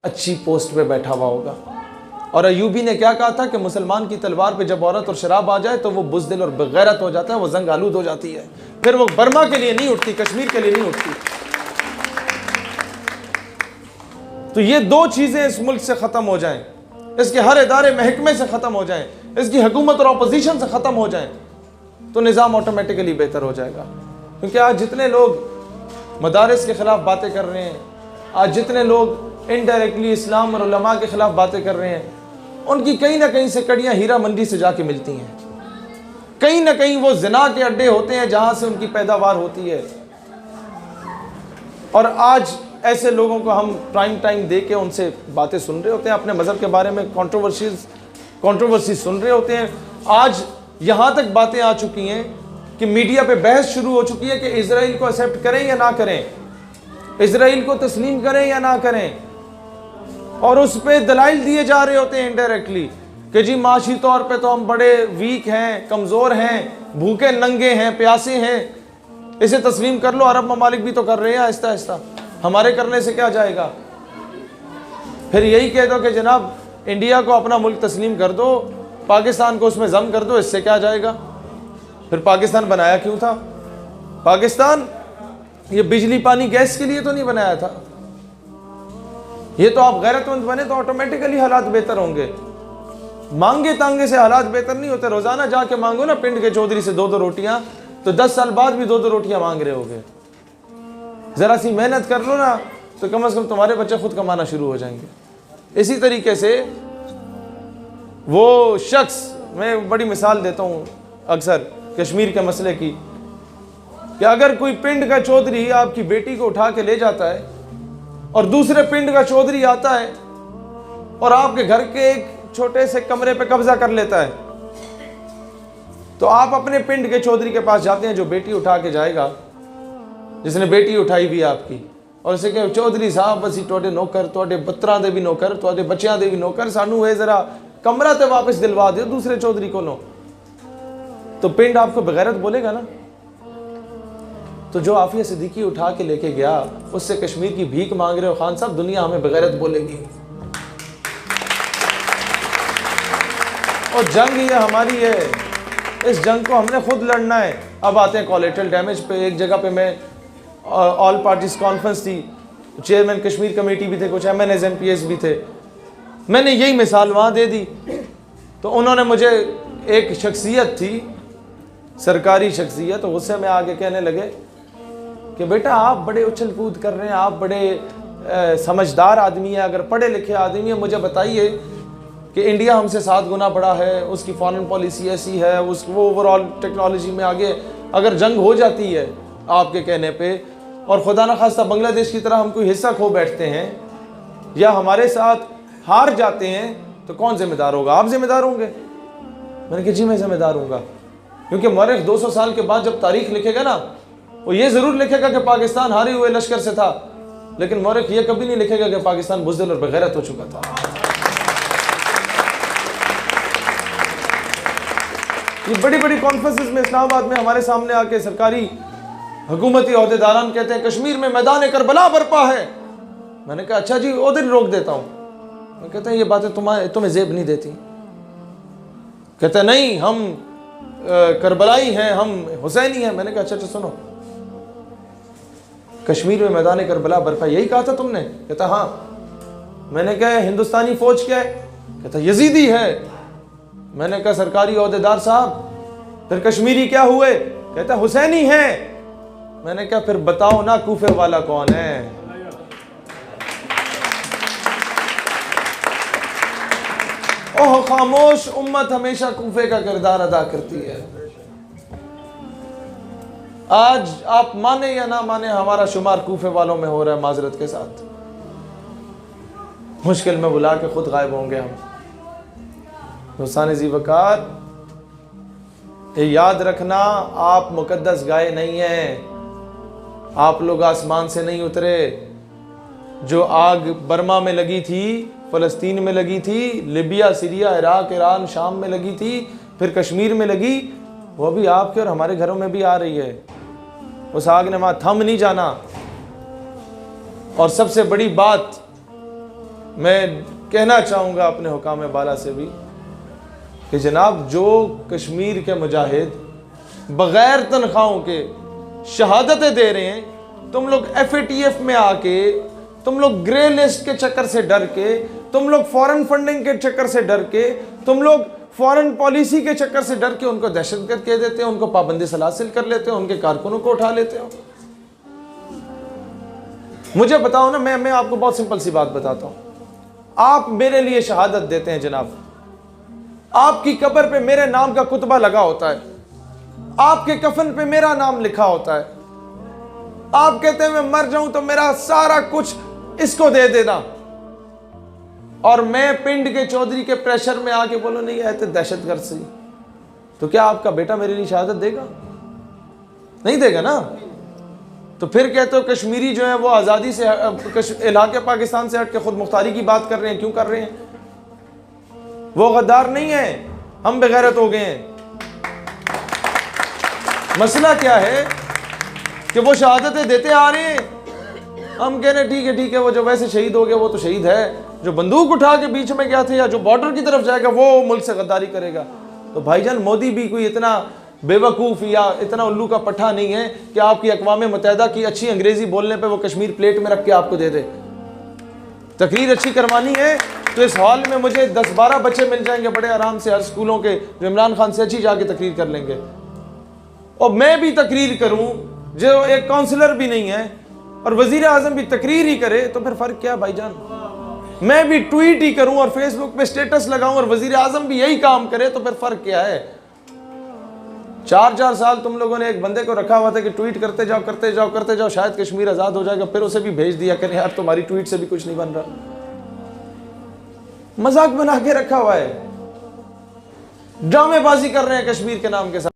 अच्छी पोस्ट पे बैठा हुआ होगा। और अयूबी ने क्या कहा था कि मुसलमान की तलवार पे जब औरत और शराब आ जाए तो वो बुज़दिल और बेगैरत हो जाता है, वो जंग आलूद हो जाती है, फिर वो बर्मा के लिए नहीं उठती, कश्मीर के लिए नहीं उठती। तो ये दो चीज़ें इस मुल्क से ख़त्म हो जाएं, इसके हर इदारे महकमे से ख़त्म हो जाएं, इसकी हुकूमत और अपोजिशन से ख़त्म हो जाएं, तो निज़ाम ऑटोमेटिकली बेहतर हो जाएगा। क्योंकि आज जितने लोग मदारिस के ख़िलाफ़ बातें कर रहे हैं, आज जितने लोग इनडायरेक्टली इस्लाम और उलमा के ख़िलाफ़ बातें कर रहे हैं, उनकी कहीं ना कहीं से कड़ियाँ हीरा मंडी से जाके मिलती हैं। कहीं ना कहीं वो जिना के अड्डे होते हैं जहाँ से उनकी पैदावार होती है। और आज ऐसे लोगों को हम प्राइम टाइम दे के उनसे बातें सुन रहे होते हैं, अपने मज़हब के बारे में कंट्रोवर्सी सुन रहे होते हैं। आज यहाँ तक बातें आ चुकी हैं कि मीडिया पे बहस शुरू हो चुकी है कि इजराइल को एक्सेप्ट करें या ना करें, इजराइल को तस्लीम करें या ना करें। और उस पर दलाइल दिए जा रहे होते हैं इनडायरेक्टली कि जी माशी तौर पे तो हम बड़े वीक हैं, कमज़ोर हैं, भूखे नंगे हैं, प्यासे हैं, इसे तस्लीम कर लो। अरब ममालिक भी तो कर रहे हैं आहिस्ता आहिस्ता, हमारे करने से क्या जाएगा। फिर यही कह दो कि जनाब इंडिया को अपना मुल्क तस्लीम कर दो, पाकिस्तान को उसमें जम कर दो, इससे क्या जाएगा। फिर पाकिस्तान बनाया क्यों था? पाकिस्तान ये बिजली पानी गैस के लिए तो नहीं बनाया था। ये तो आप गैरतमंद बने तो ऑटोमेटिकली हालात बेहतर होंगे। मांगे तांगे से हालात बेहतर नहीं होते। रोजाना जाके मांगो ना पिंड के चौधरी से 2-2 रोटियां, तो 10 साल बाद भी 2-2 रोटियां मांग रहे होगे। जरा सी मेहनत कर लो ना, तो कम से कम तुम्हारे बच्चे खुद कमाना शुरू हो जाएंगे। इसी तरीके से वो शख्स, मैं बड़ी मिसाल देता हूँ अक्सर कश्मीर के मसले की, कि अगर कोई पिंड का चौधरी आपकी बेटी को उठा के ले जाता है और दूसरे पिंड का चौधरी आता है और आपके घर के एक छोटे से कमरे पे कब्जा कर लेता है, तो आप अपने पिंड के चौधरी के पास जाते हैं जो बेटी उठा के जाएगा, जिसने बेटी उठाई भी आपकी, और उसे कहे चौधरी साहब असी तुहाडे नौकर, तुहाडे पुत्रां दे भी नौकर, तुहाडे बच्चियां दे भी नौकर, सानू ये जरा कमरा ते वापस दिलवा दो दूसरे चौधरी को लो। तो पिंड आपको बेगैरत बोलेगा ना। तो जो आफिया सिद्दीकी उठा के लेके गया, उससे कश्मीर की भीख मांग रहे हो खान साहब, दुनिया हमें बेगैरत बोलेगी। और जंग ये हमारी है, इस जंग को हमने खुद लड़ना है। अब आते हैं कोलेटरल डैमेज पे। एक जगह पे मैं ऑल पार्टीज कॉन्फ्रेंस थी, चेयरमैन कश्मीर कमेटी भी थे, कुछ MNAs MPs भी थे। मैंने यही मिसाल वहाँ दे दी, तो उन्होंने मुझे, एक शख्सियत थी सरकारी शख्सियत, तो उससे मैं आगे कहने लगे कि बेटा आप बड़े उछल कूद कर रहे हैं, आप बड़े समझदार आदमी हैं, अगर पढ़े लिखे आदमी हैं, मुझे बताइए कि इंडिया हमसे 7 गुना बड़ा है, उसकी फॉरेन पॉलिसी ऐसी है, वो ओवरऑल टेक्नोलॉजी में आगे, अगर जंग हो जाती है आपके कहने पे और खुदा न खास्ता बांग्लादेश की तरह हम कोई हिस्सा खो बैठते हैं या हमारे साथ हार जाते हैं, तो कौन जिम्मेदार होगा? आप जिम्मेदार होंगे। मैंने कहा जी मैं जिम्मेदार हूँगा, क्योंकि मौरख 200 साल के बाद जब तारीख लिखेगा ना, वो ये ज़रूर लिखेगा कि पाकिस्तान हारे हुए लश्कर से था, लेकिन मौरख ये कभी नहीं लिखेगा कि पाकिस्तान बुज़दिल और बेगैरत हो चुका था। ये बड़ी बड़ी कॉन्फ्रेंसेस में इस्लामाबाद में हमारे सामने आके सरकारी हुकूमती ओहदेदारान कहते हैं कश्मीर में मैदान करबला बरपा है। मैंने कहा अच्छा जी उधर रोक देता हूँ। मैं कहते हैं ये बातें तुम्हें जेब नहीं देती। कहते हैं नहीं हम करबलाई हैं, हम हुसैनी हैं। मैंने कहा अच्छा सुनो, कश्मीर में मैदान करबला बरपा यही कहा था तुमने? कहता हाँ। मैंने कहा हिंदुस्तानी फौज क्या है? कहता यजीदी है। मैंने कहा सरकारी ओहदेदार साहब फिर कश्मीरी क्या हुए? कहता हुसैनी है। मैंने कहा फिर बताओ ना कूफे वाला कौन है? ओह खामोश उम्मत हमेशा कूफे का किरदार अदा करती है। आज आप माने या ना माने हमारा शुमार कूफे वालों में हो रहा है। माजरत के साथ मुश्किल में बुला के खुद गायब होंगे हम। हुसैन जी वकार, ये याद रखना आप मुकद्दस गाय नहीं हैं, आप लोग आसमान से नहीं उतरे। जो आग बर्मा में लगी थी, फ़लस्तीन में लगी थी, लिबिया, सीरिया, इराक, ईरान, शाम में लगी थी, फिर कश्मीर में लगी, वो भी आपके और हमारे घरों में भी आ रही है। उस आग ने वहाँ थम नहीं जाना। और सबसे बड़ी बात मैं कहना चाहूँगा अपने हुकाम बाला से भी कि जनाब, जो कश्मीर के मुजाहिद बग़ैर तनख्वाहों के शहादतें दे रहे हैं, तुम लोग FATF में आके, तुम लोग ग्रे लिस्ट के चक्कर से डर के, तुम लोग फॉरेन फंडिंग के चक्कर से डर के, तुम लोग फॉरेन पॉलिसी के चक्कर से डर के उनको दहशतगर्द कह देते हो, उनको पाबंदी सलासिल कर लेते हो, उनके कारकुनों को उठा लेते हो। मुझे बताओ ना, मैं आपको बहुत सिंपल सी बात बताता हूं। आप मेरे लिए शहादत देते हैं जनाब, आपकी कब्र पे मेरे नाम का कुतबा लगा होता है, आपके कफन पे मेरा नाम लिखा होता है, आप कहते हैं मैं मर जाऊं तो मेरा सारा कुछ इसको दे देना, और मैं पिंड के चौधरी के प्रेशर में आके बोलो नहीं आए थे दहशतगर्द से, तो क्या आपका बेटा मेरे लिए शहादत देगा? नहीं देगा ना। तो फिर कहते हो कश्मीरी जो है वो आज़ादी से इलाके पाकिस्तान से हट के खुद मुख्तारी की बात कर रहे हैं, क्यों कर रहे हैं? वो गद्दार नहीं है, हम बेगैरत हो गए हैं। मसला क्या है कि वो शहादतें देते आ रहे हैं, हम कह रहे हैं ठीक है, वो जो वैसे शहीद हो गया वो तो शहीद है, जो बंदूक उठा के बीच में गया था या जो बॉर्डर की तरफ जाएगा वो मुल्क से गद्दारी करेगा। तो भाईजान, मोदी भी कोई इतना बेवकूफ़ या इतना उल्लू का पट्ठा नहीं है कि आपकी अक़वाम मुत्तहिदा की अच्छी अंग्रेज़ी बोलने पे वो कश्मीर प्लेट में रख के आपको दे दे। तकरीर अच्छी करवानी है तो इस हॉल में मुझे 10-12 बच्चे मिल जाएंगे बड़े आराम से, हर स्कूलों के, जो इमरान खान से अच्छी जाके तकरीर कर लेंगे, और मैं भी तकरीर करूँ जो एक काउंसलर भी नहीं है, और वज़ीर आज़म भी तकरीर ही करे, तो फिर फ़र्क क्या भाईजान? मैं भी ट्वीट ही करूँ और फेसबुक पे स्टेटस लगाऊँ और वज़ीर आज़म भी यही काम करे, तो फिर फ़र्क क्या है? 4 साल तुम लोगों ने एक बंदे को रखा हुआ था कि ट्वीट करते जाओ, शायद कश्मीर आज़ाद हो जाएगा, फिर उसे भी भेज दिया करें यार तुम्हारी ट्वीट से भी कुछ नहीं बन रहा। मजाक बना के रखा हुआ है, ड्रामेबाजी कर रहे हैं कश्मीर के नाम के साथ।